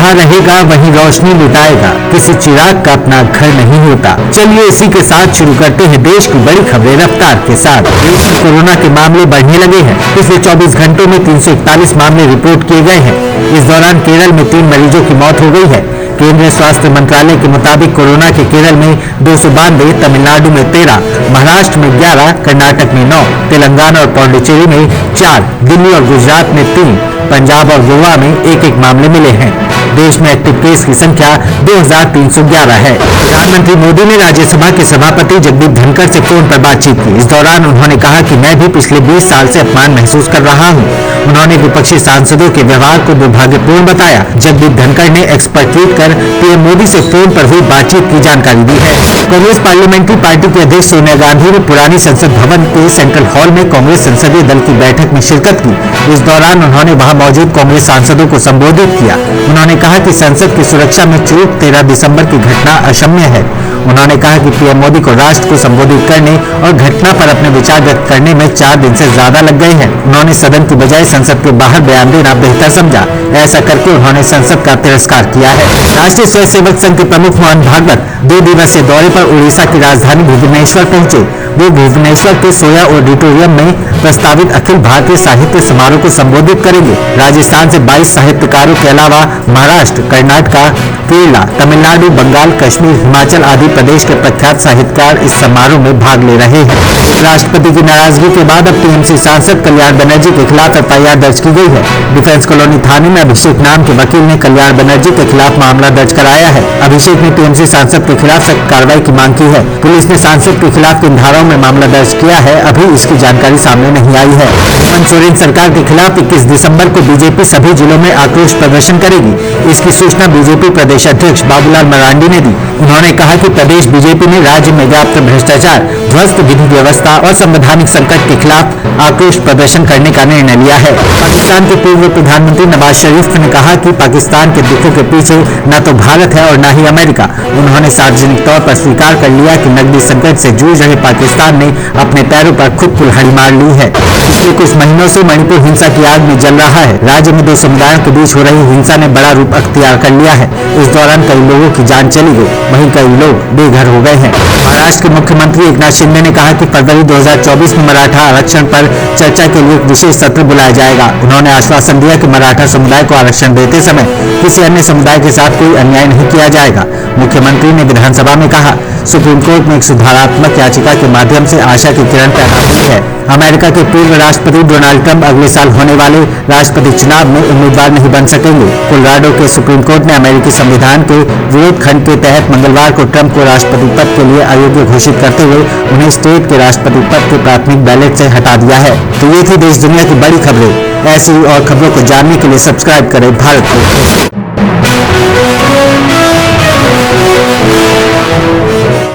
जहाँ रहेगा वहीं रोशनी लुटाएगा, किसी चिराग का अपना घर नहीं होता। चलिए इसी के साथ शुरू करते हैं देश की बड़ी खबरें रफ्तार के साथ। देश में कोरोना के मामले बढ़ने लगे हैं। पिछले 24 घंटों में 341 मामले रिपोर्ट किए गए हैं। इस दौरान केरल में 3 मरीजों की मौत हो गई है। केंद्रीय स्वास्थ्य मंत्रालय के मुताबिक कोरोना के केरल में 292, तमिलनाडु में 13, महाराष्ट्र में 11, कर्नाटक में 9, तेलंगाना और पौंडीचेरी में 4, दिल्ली और गुजरात में 3, पंजाब और गोवा में एक मामले मिले हैं। देश में एक्टिव केस की संख्या 2311 है। प्रधानमंत्री मोदी ने राज्यसभा के सभापति जगदीप धनखड़ से फोन पर बातचीत की। इस दौरान उन्होंने कहा कि मैं भी पिछले 20 साल से अपमान महसूस कर रहा हूं। उन्होंने विपक्षी सांसदों के व्यवहार को दुर्भाग्यपूर्ण बताया। जगदीप धनखड़ ने एक्स पर ट्वीट कर पीएम मोदी से फोन पर हुई बातचीत की जानकारी दी है। कांग्रेस पार्लियामेंट्री पार्टी की अध्यक्ष सोनिया गांधी ने पुरानी संसद भवन के सेंट्रल हॉल में कांग्रेस संसदीय दल की बैठक में शिरकत की। इस दौरान उन्होंने वहां मौजूद कांग्रेस सांसदों को संबोधित किया। उन्होंने कहा कि संसद की सुरक्षा में चूक 13 दिसंबर की घटना अक्षम्य है। उन्होंने कहा कि पीएम मोदी को राष्ट्र को संबोधित करने और घटना पर अपने विचार व्यक्त करने में 4 दिन से ज्यादा लग गए हैं। उन्होंने सदन की बजाय संसद के बाहर बयान देना बेहतर समझा। ऐसा करके उन्होंने संसद का तिरस्कार किया है। राष्ट्रीय स्वयंसेवक संघ के प्रमुख मोहन भागवत 2 दिवसीय दौरे पर उड़ीसा की राजधानी भुवनेश्वर पहुंचे। वे भुवनेश्वर के सोया ऑडिटोरियम में प्रस्तावित अखिल भारतीय साहित्य समारोह को संबोधित करेंगे। राजस्थान से 22 साहित्यकारों के अलावा महाराष्ट्र, कर्नाटक, केरला, तमिलनाडु, बंगाल, कश्मीर, हिमाचल आदि प्रदेश के प्रख्यात साहित्यकार इस समारोह में भाग ले रहे हैं। राष्ट्रपति की नाराजगी के बाद अब टीएमसी सांसद कल्याण बनर्जी के खिलाफ एफआईआर दर्ज की गई है। डिफेंस कॉलोनी थाने में अभिषेक नाम के वकील ने कल्याण बनर्जी के खिलाफ मामला दर्ज कराया है। अभिषेक ने टीएमसी सांसद के खिलाफ सख्त कार्रवाई की मांग की है। पुलिस ने सांसद के खिलाफ किन धाराओं में मामला दर्ज किया है, अभी इसकी जानकारी सामने नहीं आई है। हेमंत सोरेन सरकार के खिलाफ 21 दिसंबर को बीजेपी सभी जिलों में आक्रोश प्रदर्शन करेगी। इसकी सूचना बीजेपी प्रदेश अध्यक्ष बाबूलाल मरांडी ने दी। उन्होंने कहा कि प्रदेश बीजेपी ने राज्य में व्याप्त भ्रष्टाचार, ध्वस्त विधि व्यवस्था और संवैधानिक संकट के खिलाफ आक्रोश प्रदर्शन करने का निर्णय लिया है। पाकिस्तान के पूर्व प्रधानमंत्री नवाज शरीफ ने कहा कि पाकिस्तान के दुखों के पीछे न तो भारत है और न ही अमेरिका। उन्होंने सार्वजनिक तौर पर स्वीकार कर लिया कि नकदी संकट से जूझ रहे पाकिस्तान ने अपने पैरों पर खुद कुल्हाड़ी मार ली है। पिछले कुछ महीनों से मणिपुर हिंसा की आग में जल रहा है। राज्य में 2 समुदायों के बीच हो रही हिंसा ने बड़ा रूप अख्तियार कर लिया है। इस दौरान कई लोगों की जान चली गई, वहीं कई लोग बेघर हो गए हैं। महाराष्ट्र के मुख्यमंत्री एकनाथ शिंदे ने कहा कि फरवरी 2024 में मराठा आरक्षण पर चर्चा के लिए एक विशेष सत्र बुलाया जाएगा। उन्होंने आश्वासन दिया कि मराठा समुदाय को आरक्षण देते समय किसी अन्य समुदाय के साथ कोई अन्याय नहीं किया जाएगा। मुख्यमंत्री ने विधानसभा में कहा, सुप्रीम कोर्ट में एक सुधारात्मक याचिका के माध्यम से आशा की किरण पैदा हुई है। अमेरिका के पूर्व राष्ट्रपति डोनाल्ड ट्रंप अगले साल होने वाले राष्ट्रपति चुनाव में उम्मीदवार नहीं बन सकेंगे। कोलोराडो के सुप्रीम कोर्ट ने अमेरिकी संविधान के विरोध खंड के तहत मंगलवार को ट्रंप को राष्ट्रपति पद के लिए अयोग्य घोषित करते हुए उन्हें स्टेट के राष्ट्रपति पद के प्राथमिक बैलेट से हटा दिया है। तो ये थी देश दुनिया की बड़ी खबरें। ऐसी और खबरों को जानने के लिए सब्सक्राइब करें भारत को।